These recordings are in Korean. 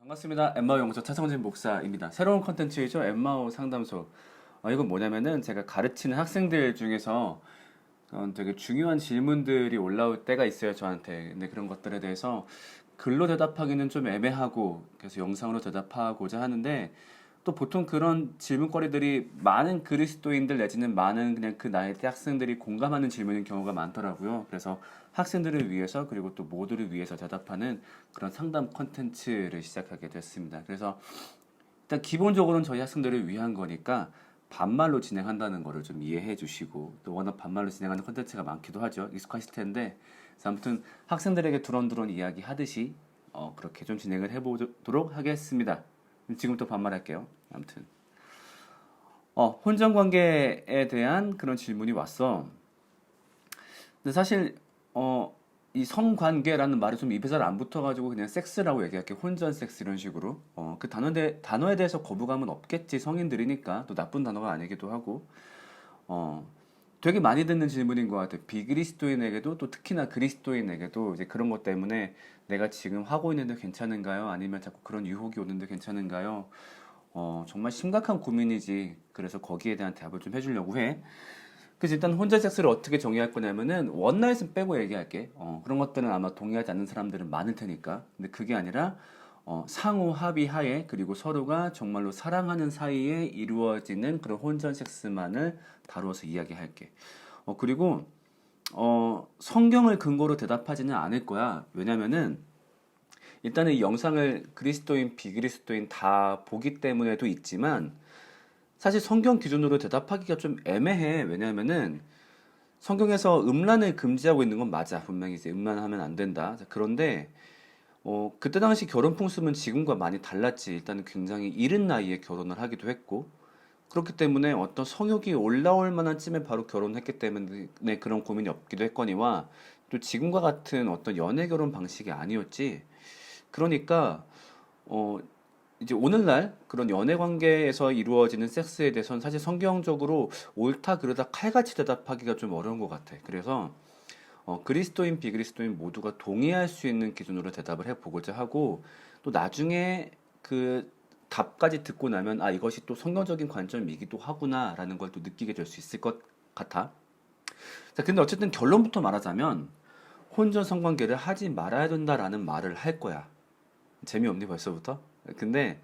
반갑습니다. 엠마오 용서 차성진 목사입니다. 새로운 컨텐츠이죠. 엠마오 상담소. 이건 뭐냐면은 제가 가르치는 학생들 중에서 되게 중요한 질문들이 올라올 때가 있어요, 저한테. 근데 그런 것들에 대해서 글로 대답하기는 좀 애매하고 그래서 영상으로 대답하고자 하는데 또 보통 그런 질문거리들이 많은 그리스도인들 내지는 많은 그냥 그 나이대 학생들이 공감하는 질문인 경우가 많더라고요. 그래서 학생들을 위해서 그리고 또 모두를 위해서 대답하는 그런 상담 컨텐츠를 시작하게 됐습니다. 그래서 일단 기본적으로는 저희 학생들을 위한 거니까 반말로 진행한다는 거를 좀 이해해 주시고 또 워낙 반말로 진행하는 컨텐츠가 많기도 하죠. 익숙하실 텐데 그래서 아무튼 학생들에게 두런두런 이야기 하듯이 그렇게 좀 진행을 해보도록 하겠습니다. 지금부터 반말할게요. 아무튼 혼전 관계에 대한 그런 질문이 왔어. 근데 사실 이 성관계라는 말이 좀 입에 잘 안 붙어가지고 그냥 섹스라고 얘기할게. 혼전 섹스 이런 식으로. 그 단어에 대해서 거부감은 없겠지. 성인들이니까 또 나쁜 단어가 아니기도 하고. 어, 되게 많이 듣는 질문인 것 같아요. 비그리스도인에게도 또 특히나 그리스도인에게도 이제 그런 것 때문에 내가 지금 하고 있는데 괜찮은가요? 아니면 자꾸 그런 유혹이 오는데 괜찮은가요? 정말 심각한 고민이지. 그래서 거기에 대한 대답을 좀 해주려고 해. 그래서 일단 혼전 섹스를 어떻게 정의할 거냐면은 원나잇은 빼고 얘기할게. 그런 것들은 아마 동의하지 않는 사람들은 많을 테니까. 근데 그게 아니라 상호 합의하에 그리고 서로가 정말로 사랑하는 사이에 이루어지는 그런 혼전 섹스만을 다루어서 이야기할게. 그리고 성경을 근거로 대답하지는 않을 거야. 왜냐면은 일단은 이 영상을 그리스도인, 비그리스도인 다 보기 때문에도 있지만 사실 성경 기준으로 대답하기가 좀 애매해. 왜냐면은 성경에서 음란을 금지하고 있는 건 맞아. 분명히 이제 음란하면 안 된다. 자, 그런데 그때 당시 결혼 풍습은 지금과 많이 달랐지. 일단은 굉장히 이른 나이에 결혼을 하기도 했고 그렇기 때문에 어떤 성욕이 올라올 만한 쯤에 바로 결혼했기 때문에 그런 고민이 없기도 했거니와 또 지금과 같은 어떤 연애 결혼 방식이 아니었지. 그러니까 어 이제 오늘날 그런 연애 관계에서 이루어지는 섹스에 대해서는 사실 성경적으로 옳다 그르다 칼같이 대답하기가 좀 어려운 것 같아. 그래서 그리스도인, 비그리스도인 모두가 동의할 수 있는 기준으로 대답을 해보고자 하고 또 나중에 그 답까지 듣고 나면 아 이것이 또 성경적인 관점이기도 하구나라는 걸 또 느끼게 될 수 있을 것 같아. 자, 근데 어쨌든 결론부터 말하자면 혼전 성관계를 하지 말아야 된다라는 말을 할 거야. 재미없니 벌써부터? 근데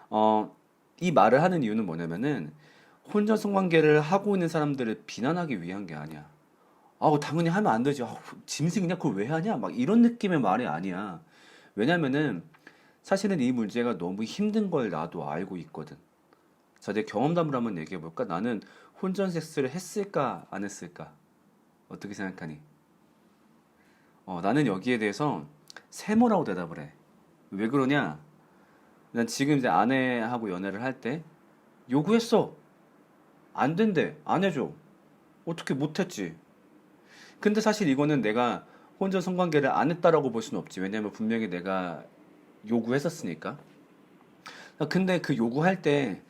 어, 이 말을 하는 이유는 뭐냐면은 혼전 성관계를 하고 있는 사람들을 비난하기 위한 게 아니야. 당연히 하면 안 되지. 짐승이냐? 그걸 왜 하냐? 막 이런 느낌의 말이 아니야. 왜냐면은 사실은 이 문제가 너무 힘든 걸 나도 알고 있거든. 자, 내 경험담을 한번 얘기해 볼까? 나는 혼전 섹스를 했을까? 안 했을까? 어떻게 생각하니? 나는 여기에 대해서 세모라고 대답을 해. 왜 그러냐? 난 지금 이제 아내하고 연애를 할 때 요구했어. 안 된대. 안 해줘. 어떻게 못했지? 근데 사실 이거는 내가 혼전 성관계를 안 했다라고 볼 수는 없지. 왜냐면 분명히 내가 요구했었으니까. 근데 그 요구할 때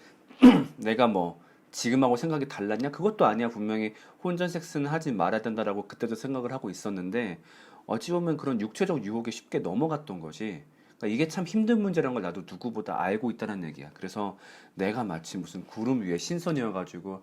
내가 뭐 지금하고 생각이 달랐냐? 그것도 아니야. 분명히 혼전 섹스는 하지 말아야 된다라고 그때도 생각을 하고 있었는데 어찌 보면 그런 육체적 유혹에 쉽게 넘어갔던 거지. 그러니까 이게 참 힘든 문제라는 걸 나도 누구보다 알고 있다는 얘기야. 그래서 내가 마치 무슨 구름 위에 신선이어가지고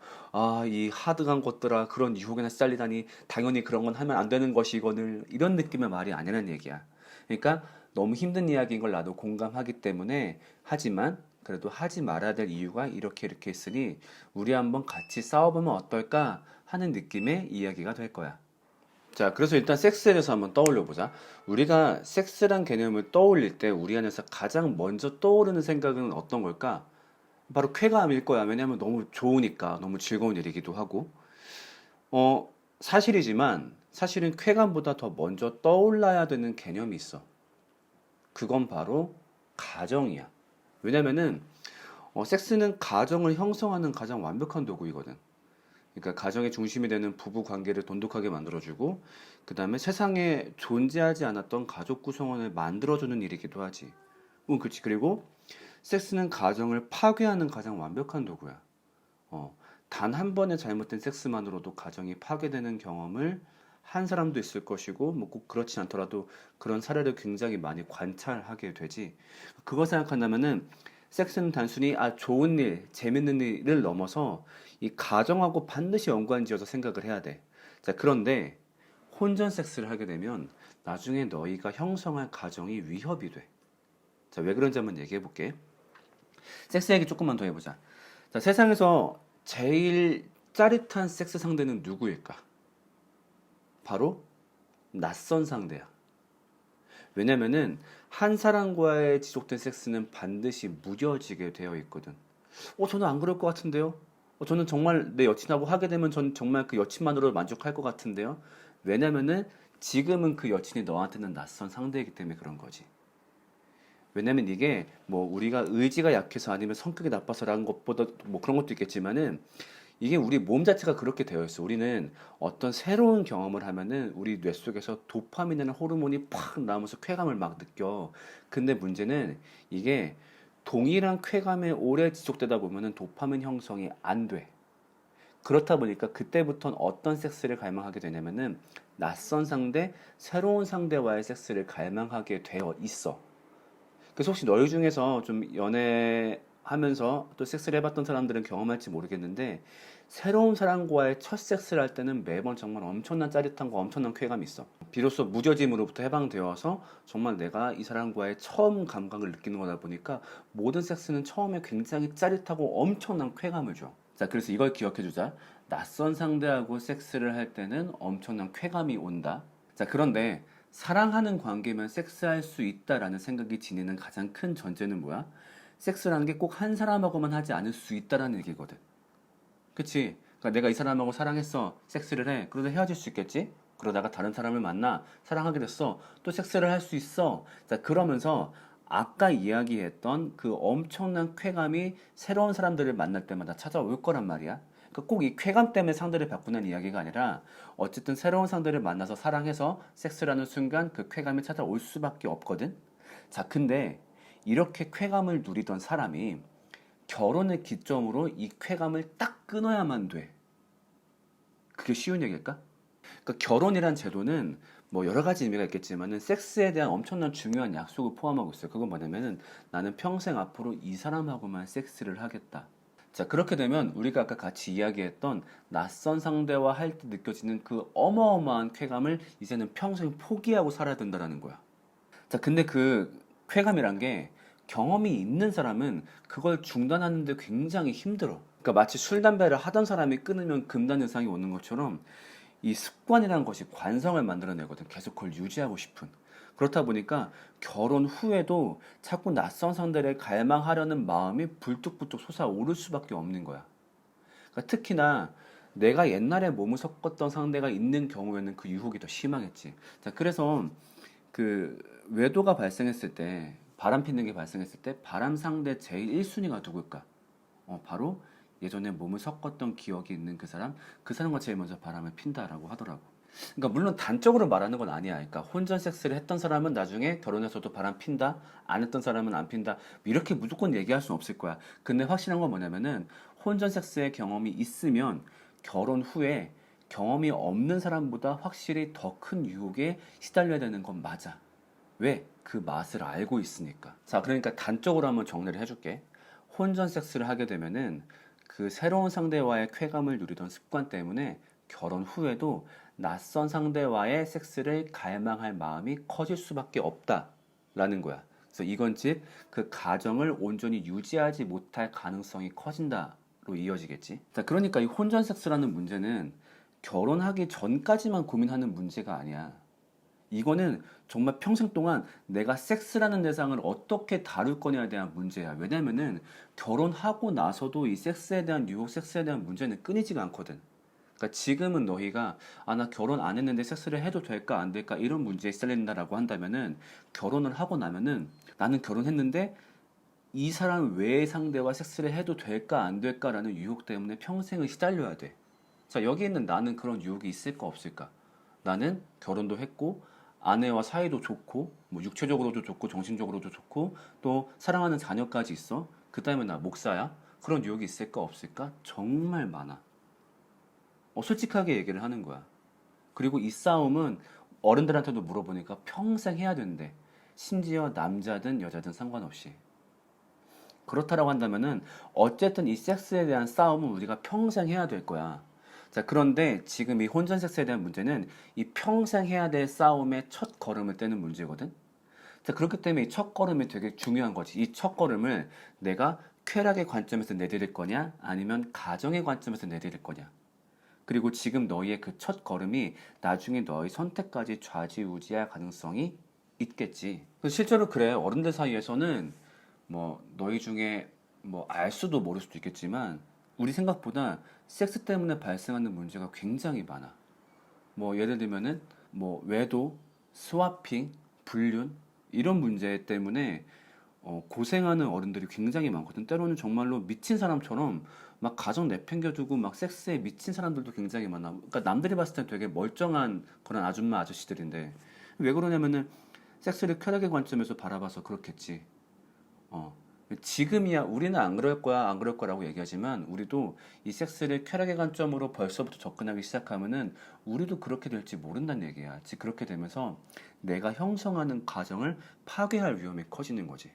이 하드한 것들아 그런 유혹에나 시달리다니 당연히 그런 건 하면 안 되는 것이거늘 이런 느낌의 말이 아니라는 얘기야. 그러니까 너무 힘든 이야기인 걸 나도 공감하기 때문에 하지만 그래도 하지 말아야 될 이유가 이렇게 이렇게 있으니 우리 한번 같이 싸워보면 어떨까 하는 느낌의 이야기가 될 거야. 자, 그래서 일단 섹스에 대해서 한번 떠올려 보자. 우리가 섹스란 개념을 떠올릴 때 우리 안에서 가장 먼저 떠오르는 생각은 어떤 걸까? 바로 쾌감일 거야. 왜냐면 너무 좋으니까, 너무 즐거운 일이기도 하고. 사실이지만 사실은 쾌감보다 더 먼저 떠올라야 되는 개념이 있어. 그건 바로 가정이야. 왜냐면은 섹스는 가정을 형성하는 가장 완벽한 도구이거든. 그러니까 가정의 중심이 되는 부부 관계를 돈독하게 만들어주고, 그 다음에 세상에 존재하지 않았던 가족 구성원을 만들어주는 일이기도 하지. 그렇지. 그리고 섹스는 가정을 파괴하는 가장 완벽한 도구야. 단 한 번의 잘못된 섹스만으로도 가정이 파괴되는 경험을 한 사람도 있을 것이고 뭐 꼭 그렇진 않더라도 그런 사례를 굉장히 많이 관찰하게 되지. 그거 생각한다면은 섹스는 단순히 좋은 일, 재밌는 일을 넘어서 이 가정하고 반드시 연관지어서 생각을 해야 돼. 자, 그런데 혼전 섹스를 하게 되면 나중에 너희가 형성할 가정이 위협이 돼. 자, 왜 그런지 한번 얘기해 볼게. 섹스 얘기 조금만 더 해보자. 자, 세상에서 제일 짜릿한 섹스 상대는 누구일까? 바로 낯선 상대야. 왜냐면은 한 사람과의 지속된 섹스는 반드시 무뎌지게 되어 있거든. 저는 안 그럴 것 같은데요? 저는 정말 내 여친하고 하게 되면 전 정말 그 여친만으로 만족할 것 같은데요? 왜냐면은 지금은 그 여친이 너한테는 낯선 상대이기 때문에 그런 거지. 왜냐면 이게 뭐 우리가 의지가 약해서 아니면 성격이 나빠서라는 것보다 뭐 그런 것도 있겠지만은 이게 우리 몸 자체가 그렇게 되어 있어. 우리는 어떤 새로운 경험을 하면은 우리 뇌 속에서 도파민이라는 호르몬이 팍 나오면서 쾌감을 막 느껴. 근데 문제는 이게 동일한 쾌감에 오래 지속되다 보면은 도파민 형성이 안 돼. 그렇다 보니까 그때부터는 어떤 섹스를 갈망하게 되냐면은 낯선 상대, 새로운 상대와의 섹스를 갈망하게 되어 있어. 그래서 혹시 너희 중에서 좀 연애하면서 또 섹스를 해봤던 사람들은 경험할지 모르겠는데 새로운 사람과의 첫 섹스를 할 때는 매번 정말 엄청난 짜릿함과 엄청난 쾌감이 있어. 비로소 무뎌짐으로부터 해방되어서 정말 내가 이 사람과의 처음 감각을 느끼는 거다 보니까 모든 섹스는 처음에 굉장히 짜릿하고 엄청난 쾌감을 줘. 자, 그래서 이걸 기억해 주자. 낯선 상대하고 섹스를 할 때는 엄청난 쾌감이 온다. 자, 그런데 사랑하는 관계면 섹스할 수 있다라는 생각이 지니는 가장 큰 전제는 뭐야? 섹스라는 게 꼭 한 사람하고만 하지 않을 수 있다라는 얘기거든. 그치? 그러니까 내가 이 사람하고 사랑했어. 섹스를 해. 그러다 헤어질 수 있겠지? 그러다가 다른 사람을 만나. 사랑하게 됐어. 또 섹스를 할 수 있어. 자, 그러면서 아까 이야기했던 그 엄청난 쾌감이 새로운 사람들을 만날 때마다 찾아올 거란 말이야. 그러니까 꼭 이 쾌감 때문에 상대를 바꾸는 이야기가 아니라 어쨌든 새로운 상대를 만나서 사랑해서 섹스라는 순간 그 쾌감이 찾아올 수밖에 없거든. 자, 근데 이렇게 쾌감을 누리던 사람이 결혼을 기점으로 이 쾌감을 딱 끊어야만 돼. 그게 쉬운 얘기일까? 그러니까 결혼이란 제도는 뭐 여러 가지 의미가 있겠지만은 섹스에 대한 엄청난 중요한 약속을 포함하고 있어요. 그건 뭐냐면은 나는 평생 앞으로 이 사람하고만 섹스를 하겠다. 자, 그렇게 되면 우리가 아까 같이 이야기했던 낯선 상대와 할 때 느껴지는 그 어마어마한 쾌감을 이제는 평생 포기하고 살아야 된다라는 거야. 자, 근데 그 쾌감이란 게 경험이 있는 사람은 그걸 중단하는데 굉장히 힘들어. 그러니까 마치 술, 담배를 하던 사람이 끊으면 금단 현상이 오는 것처럼 이 습관이라는 것이 관성을 만들어내거든. 계속 그걸 유지하고 싶은. 그렇다 보니까 결혼 후에도 자꾸 낯선 상대를 갈망하려는 마음이 불뚝불뚝 솟아오를 수밖에 없는 거야. 그러니까 특히나 내가 옛날에 몸을 섞었던 상대가 있는 경우에는 그 유혹이 더 심하겠지. 자, 그래서 그 외도가 발생했을 때, 바람 피는 게 발생했을 때 바람 상대 제일 1순위가 누굴까? 바로 예전에 몸을 섞었던 기억이 있는 그 사람과 제일 먼저 바람을 핀다라고 하더라고. 그러니까 물론 단적으로 말하는 건 아니야. 그러니까 혼전 섹스를 했던 사람은 나중에 결혼해서도 바람 핀다, 안 했던 사람은 안 핀다. 이렇게 무조건 얘기할 수는 없을 거야. 근데 확실한 건 뭐냐면은 혼전 섹스의 경험이 있으면 결혼 후에 경험이 없는 사람보다 확실히 더 큰 유혹에 시달려야 되는 건 맞아. 왜? 그 맛을 알고 있으니까. 자, 그러니까 단적으로 한번 정리를 해줄게. 혼전 섹스를 하게 되면은 그 새로운 상대와의 쾌감을 누리던 습관 때문에 결혼 후에도 낯선 상대와의 섹스를 갈망할 마음이 커질 수밖에 없다라는 거야. 그래서 이건 즉 그 가정을 온전히 유지하지 못할 가능성이 커진다로 이어지겠지. 자, 그러니까 이 혼전 섹스라는 문제는 결혼하기 전까지만 고민하는 문제가 아니야. 이거는 정말 평생 동안 내가 섹스라는 대상을 어떻게 다룰 거냐에 대한 문제야. 왜냐면은 결혼하고 나서도 이 섹스에 대한 유혹, 섹스에 대한 문제는 끊이지가 않거든. 그러니까 지금은 너희가 나 결혼 안 했는데 섹스를 해도 될까 안 될까 이런 문제에 시달린다라고 한다면은 결혼을 하고 나면은 나는 결혼했는데 이 사람 외의 상대와 섹스를 해도 될까 안 될까라는 유혹 때문에 평생을 시달려야 돼. 자, 여기 있는 나는 그런 유혹이 있을까 없을까? 나는 결혼도 했고 아내와 사이도 좋고 뭐 육체적으로도 좋고 정신적으로도 좋고 또 사랑하는 자녀까지 있어. 그다음에 나 목사야. 그런 유혹이 있을까 없을까? 정말 많아. 솔직하게 얘기를 하는 거야. 그리고 이 싸움은 어른들한테도 물어보니까 평생 해야 된대. 심지어 남자든 여자든 상관없이. 그렇다라고 한다면은 어쨌든 이 섹스에 대한 싸움은 우리가 평생 해야 될 거야. 자, 그런데 지금 이 혼전 섹스에 대한 문제는 이 평생 해야 될 싸움의 첫 걸음을 떼는 문제거든. 자, 그렇기 때문에 이 첫 걸음이 되게 중요한 거지. 이 첫 걸음을 내가 쾌락의 관점에서 내디딜 거냐, 아니면 가정의 관점에서 내디딜 거냐. 그리고 지금 너희의 그 첫 걸음이 나중에 너희 선택까지 좌지우지할 가능성이 있겠지. 실제로 그래. 어른들 사이에서는 뭐 너희 중에 뭐 알 수도 모를 수도 있겠지만 우리 생각보다 섹스 때문에 발생하는 문제가 굉장히 많아. 뭐 예를 들면은 뭐 외도, 스와핑, 불륜 이런 문제 때문에 고생하는 어른들이 굉장히 많거든. 때로는 정말로 미친 사람처럼 막 가정 내팽겨두고 막 섹스에 미친 사람들도 굉장히 많아. 그러니까 남들이 봤을 땐 되게 멀쩡한 그런 아줌마 아저씨들인데 왜 그러냐면은 섹스를 쾌락의 관점에서 바라봐서 그렇겠지. 어. 지금이야 우리는 안 그럴 거야 안 그럴 거라고 얘기하지만 우리도 이 섹스를 쾌락의 관점으로 벌써부터 접근하기 시작하면은 우리도 그렇게 될지 모른다는 얘기야. 즉 그렇게 되면서 내가 형성하는 가정을 파괴할 위험이 커지는 거지.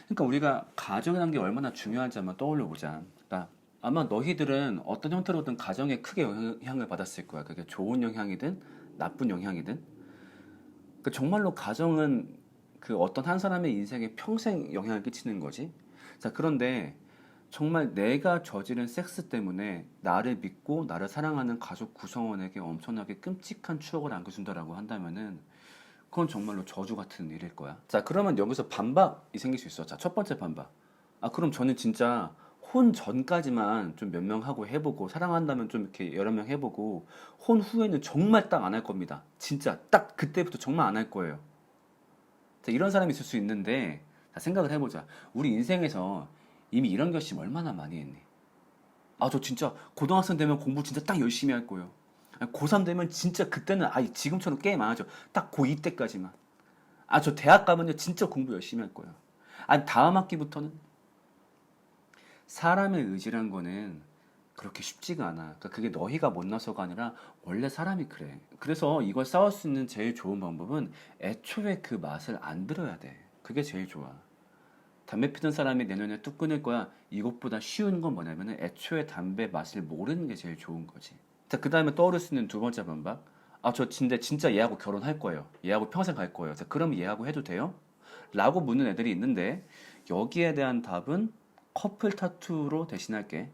그러니까 우리가 가정이라는 게 얼마나 중요한지 한번 떠올려 보자. 그러니까 아마 너희들은 어떤 형태로든 가정에 크게 영향을 받았을 거야. 그게 좋은 영향이든 나쁜 영향이든. 그 정말로 가정은 그 어떤 한 사람의 인생에 평생 영향을 끼치는 거지. 자, 그런데 정말 내가 저지른 섹스 때문에 나를 믿고 나를 사랑하는 가족 구성원에게 엄청나게 끔찍한 추억을 안겨준다라고 한다면은 그건 정말로 저주 같은 일일 거야. 자, 그러면 여기서 반박이 생길 수 있어. 자, 첫 번째 반박. 아, 그럼 저는 진짜 혼 전까지만 좀 몇 명 하고 해보고 사랑한다면 좀 이렇게 여러 명 해보고 혼 후에는 정말 딱 안 할 겁니다. 진짜 딱 그때부터 정말 안 할 거예요. 자, 이런 사람이 있을 수 있는데 자, 생각을 해보자. 우리 인생에서 이미 이런 결심 얼마나 많이 했니? 아, 저 진짜 고등학생 되면 공부 진짜 딱 열심히 할 거예요. 고3 되면 진짜 그때는 지금처럼 게임 안 하죠. 딱 고2 때까지만. 아, 저 대학 가면요 진짜 공부 열심히 할 거예요. 아, 다음 학기부터는 사람의 의지란 거는 그렇게 쉽지가 않아. 그러니까 그게 너희가 못나서가 아니라 원래 사람이 그래. 그래서 이걸 싸울 수 있는 제일 좋은 방법은 애초에 그 맛을 안 들어야 돼. 그게 제일 좋아. 담배 피던 사람이 내년에 뚝 끊을 거야. 이것보다 쉬운 건 뭐냐면은 애초에 담배 맛을 모르는 게 제일 좋은 거지. 자, 그 다음에 떠오를 수 있는 두 번째 반박. 아, 저 진짜 얘하고 결혼할 거예요. 얘하고 평생 갈 거예요. 자, 그럼 얘하고 해도 돼요? 라고 묻는 애들이 있는데 여기에 대한 답은 커플 타투로 대신할게.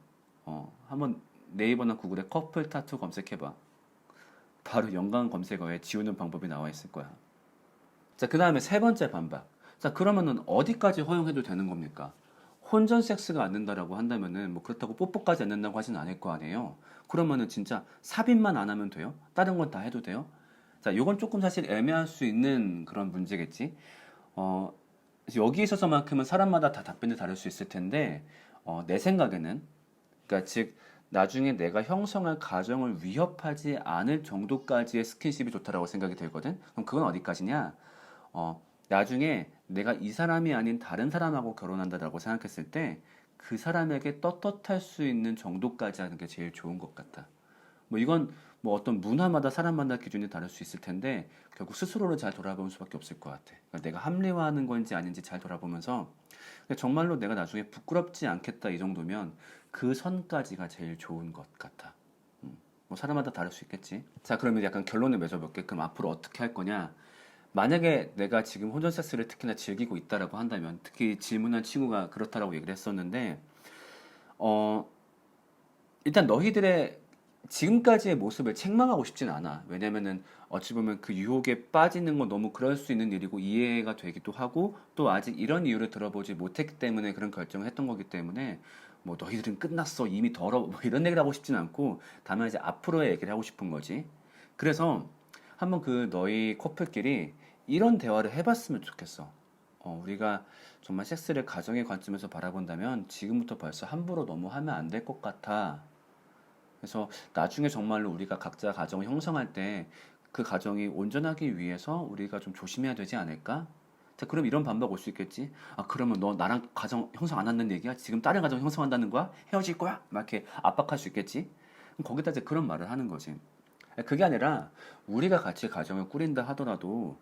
한번 네이버나 구글에 커플 타투 검색해봐. 바로 연관 검색어에 지우는 방법이 나와 있을 거야. 자, 그 다음에 세 번째 반박. 자, 그러면은 어디까지 허용해도 되는 겁니까? 혼전 섹스가 안 된다라고 한다면은 뭐 그렇다고 뽀뽀까지 안 된다고 하진 않을 거 아니에요. 그러면은 진짜 삽입만 안 하면 돼요? 다른 건 다 해도 돼요? 자, 요건 조금 사실 애매할 수 있는 그런 문제겠지. 어, 여기에 있어서만큼은 사람마다 다 답변이 다를 수 있을 텐데, 내 생각에는, 그러니까 즉, 나중에 내가 형성할 가정을 위협하지 않을 정도까지의 스킨십이 좋다라고 생각이 들거든? 그럼 그건 어디까지냐? 나중에 내가 이 사람이 아닌 다른 사람하고 결혼한다라고 생각했을 때, 그 사람에게 떳떳할 수 있는 정도까지 하는 게 제일 좋은 것 같다. 뭐 이건 뭐 어떤 문화마다 사람마다 기준이 다를 수 있을 텐데 결국 스스로를 잘 돌아보는 수밖에 없을 것 같아. 그러니까 내가 합리화하는 건지 아닌지 잘 돌아보면서 정말로 내가 나중에 부끄럽지 않겠다 이 정도면 그 선까지가 제일 좋은 것 같아. 뭐 사람마다 다를 수 있겠지. 자, 그러면 약간 결론을 맺어볼게. 그럼 앞으로 어떻게 할 거냐? 만약에 내가 지금 혼전 섹스를 특히나 즐기고 있다라고 한다면, 특히 질문한 친구가 그렇다라고 얘기를 했었는데, 어, 일단 너희들의 지금까지의 모습을 책망하고 싶진 않아. 왜냐면은 어찌 보면 그 유혹에 빠지는 건 너무 그럴 수 있는 일이고 이해가 되기도 하고 또 아직 이런 이유를 들어보지 못했기 때문에 그런 결정을 했던 거기 때문에 뭐 너희들은 끝났어 이미 더러워 뭐 이런 얘기를 하고 싶진 않고 다만 이제 앞으로의 얘기를 하고 싶은 거지. 그래서 한번 그 너희 커플끼리 이런 대화를 해봤으면 좋겠어. 우리가 정말 섹스를 가정의 관점에서 바라본다면 지금부터 벌써 함부로 너무 하면 안 될 것 같아. 그래서 나중에 정말로 우리가 각자 가정을 형성할 때 그 가정이 온전하기 위해서 우리가 좀 조심해야 되지 않을까? 자, 그럼 이런 반박 올 수 있겠지? 아, 그러면 너 나랑 가정 형성 안 한다는 얘기야? 지금 다른 가정 형성한다는 거야? 헤어질 거야? 막 이렇게 압박할 수 있겠지? 그럼 거기다 이제 그런 말을 하는 거지. 그게 아니라 우리가 같이 가정을 꾸린다 하더라도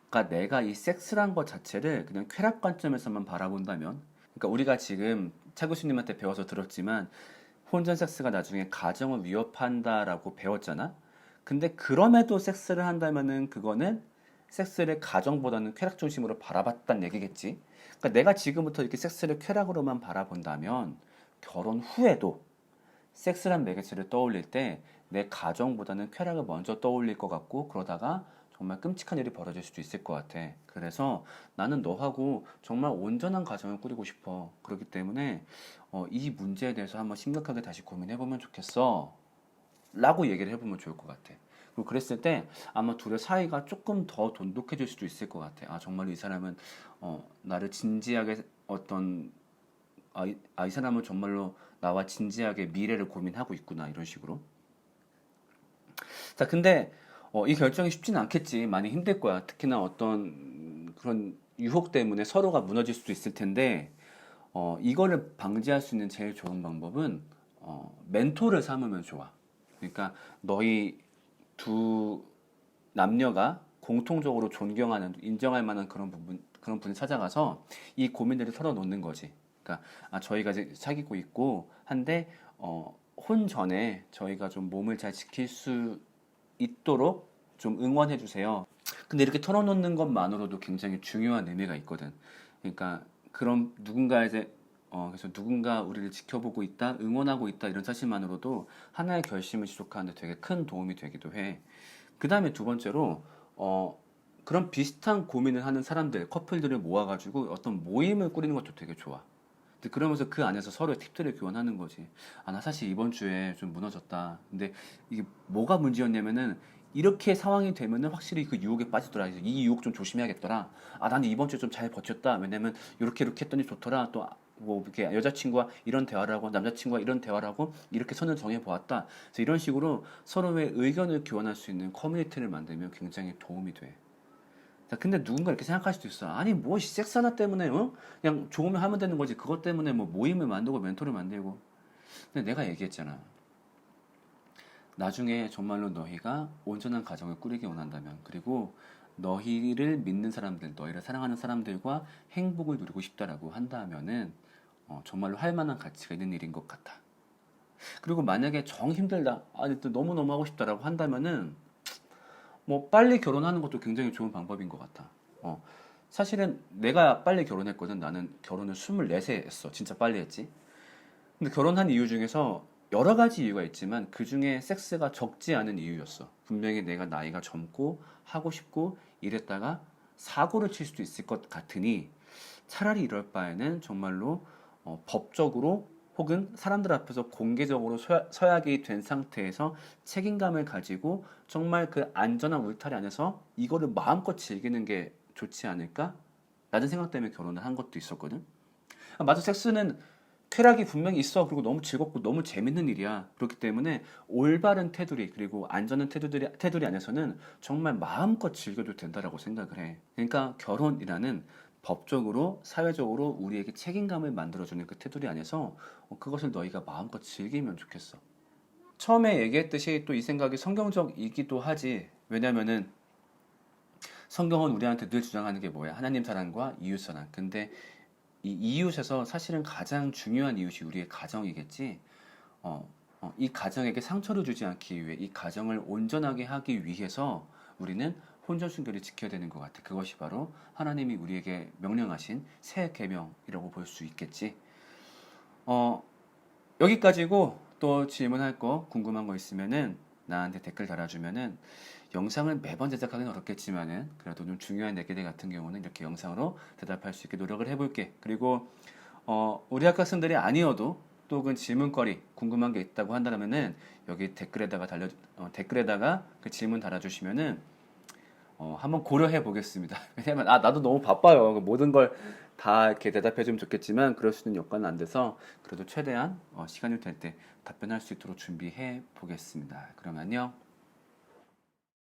그러니까 내가 이 섹스란 것 자체를 그냥 쾌락 관점에서만 바라본다면 그러니까 우리가 지금 차 교수님한테 배워서 들었지만 혼전 섹스가 나중에 가정을 위협한다라고 배웠잖아. 근데 그럼에도 섹스를 한다면은 그거는 섹스를 가정보다는 쾌락 중심으로 바라봤단 얘기겠지. 그러니까 내가 지금부터 이렇게 섹스를 쾌락으로만 바라본다면 결혼 후에도 섹스란 매개체를 떠올릴 때 내 가정보다는 쾌락을 먼저 떠올릴 것 같고 그러다가 정말 끔찍한 일이 벌어질 수도 있을 것 같아. 그래서 나는 너하고 정말 온전한 가정을 꾸리고 싶어. 그렇기 때문에 이 문제에 대해서 한번 심각하게 다시 고민해보면 좋겠어. 라고 얘기를 해보면 좋을 것 같아. 그리고 그랬을 때 아마 둘의 사이가 조금 더 돈독해질 수도 있을 것 같아. 아, 정말 이 사람은 나를 진지하게 이 사람은 정말로 나와 진지하게 미래를 고민하고 있구나. 이런 식으로. 자, 근데 이 결정이 쉽지는 않겠지. 많이 힘들 거야. 특히나 어떤 그런 유혹 때문에 서로가 무너질 수도 있을 텐데, 이거를 방지할 수 있는 제일 좋은 방법은 멘토를 삼으면 좋아. 그러니까 너희 두 남녀가 공통적으로 존경하는, 인정할 만한 그런 분을 찾아가서 이 고민들을 털어놓는 거지. 그러니까 저희가 이제 사귀고 있고 한데 혼 전에 저희가 좀 몸을 잘 지킬 수 있도록 좀 응원해 주세요. 근데 이렇게 털어놓는 것만으로도 굉장히 중요한 의미가 있거든. 그러니까 그런 누군가 이제 그래서 누군가 우리를 지켜보고 있다, 응원하고 있다 이런 사실만으로도 하나의 결심을 지속하는데 되게 큰 도움이 되기도 해. 그 다음에 두 번째로 그런 비슷한 고민을 하는 사람들, 커플들을 모아가지고 어떤 모임을 꾸리는 것도 되게 좋아. 근데 그러면서 그 안에서 서로의 팁들을 교환하는 거지. 나 사실 이번 주에 좀 무너졌다. 근데 이게 뭐가 문제였냐면은 이렇게 상황이 되면은 확실히 그 유혹에 빠지더라. 이 유혹 좀 조심해야겠더라. 나는 이번 주에 좀 잘 버텼다. 왜냐면 이렇게 했더니 좋더라. 또 뭐 이렇게 여자친구와 이런 대화를 하고 남자친구와 이런 대화를 하고 이렇게 선을 정해 보았다. 그래서 이런 식으로 서로의 의견을 교환할 수 있는 커뮤니티를 만들면 굉장히 도움이 돼. 자, 근데 누군가 이렇게 생각할 수도 있어. 아니, 뭐, 섹스 하나 때문에, 그냥 좋으면 하면 되는 거지. 그것 때문에 뭐 모임을 만들고 멘토를 만들고. 근데 내가 얘기했잖아. 나중에 정말로 너희가 온전한 가정을 꾸리기 원한다면, 그리고 너희를 믿는 사람들, 너희를 사랑하는 사람들과 행복을 누리고 싶다라고 한다면은, 정말로 할 만한 가치가 있는 일인 것 같아. 그리고 만약에 정 힘들다, 아니, 또 너무너무 하고 싶다라고 한다면은, 뭐 빨리 결혼하는 것도 굉장히 좋은 방법인 것 같아. 사실은 내가 빨리 결혼했거든. 나는 결혼을 24세 했어. 진짜 빨리 했지. 근데 결혼한 이유 중에서 여러 가지 이유가 있지만 그 중에 섹스가 적지 않은 이유였어. 분명히 내가 나이가 젊고 하고 싶고 이랬다가 사고를 칠 수도 있을 것 같으니 차라리 이럴 바에는 정말로 법적으로 혹은 사람들 앞에서 공개적으로 서약이 된 상태에서 책임감을 가지고 정말 그 안전한 울타리 안에서 이거를 마음껏 즐기는 게 좋지 않을까? 라는 생각 때문에 결혼을 한 것도 있었거든. 맞아, 섹스는 쾌락이 분명히 있어. 그리고 너무 즐겁고 너무 재밌는 일이야. 그렇기 때문에 올바른 테두리 그리고 안전한 테두리 안에서는 정말 마음껏 즐겨도 된다라고 생각을 해. 그러니까 결혼이라는 법적으로 사회적으로 우리에게 책임감을 만들어주는 그 테두리 안에서 그것을 너희가 마음껏 즐기면 좋겠어. 처음에 얘기했듯이 또 이 생각이 성경적이기도 하지. 왜냐면은 성경은 우리한테 늘 주장하는 게 뭐야? 하나님 사랑과 이웃 사랑. 근데 이 이웃에서 사실은 가장 중요한 이웃이 우리의 가정이겠지. 이 가정에게 상처를 주지 않기 위해 이 가정을 온전하게 하기 위해서 우리는 혼전 순결을 지켜야 되는 것 같아. 그것이 바로 하나님이 우리에게 명령하신 새 계명이라고 볼 수 있겠지. 어, 여기까지고 또 질문할 거 궁금한 거 있으면은 나한테 댓글 달아주면은 영상을 매번 제작하기는 어렵겠지만은 그래도 좀 중요한 내기들 같은 경우는 이렇게 영상으로 대답할 수 있게 노력을 해볼게. 그리고 우리 학교생들이 아니어도 또 그 질문거리 궁금한 게 있다고 한다면은 여기 댓글에다가 그 질문 달아주시면은 한번 고려해 보겠습니다. 왜냐면 나도 너무 바빠요. 그 모든 걸 다 이렇게 대답해 주면 좋겠지만 그럴 수 있는 여건은 안 돼서 그래도 최대한 시간이 될 때 답변할 수 있도록 준비해 보겠습니다. 그럼 안녕.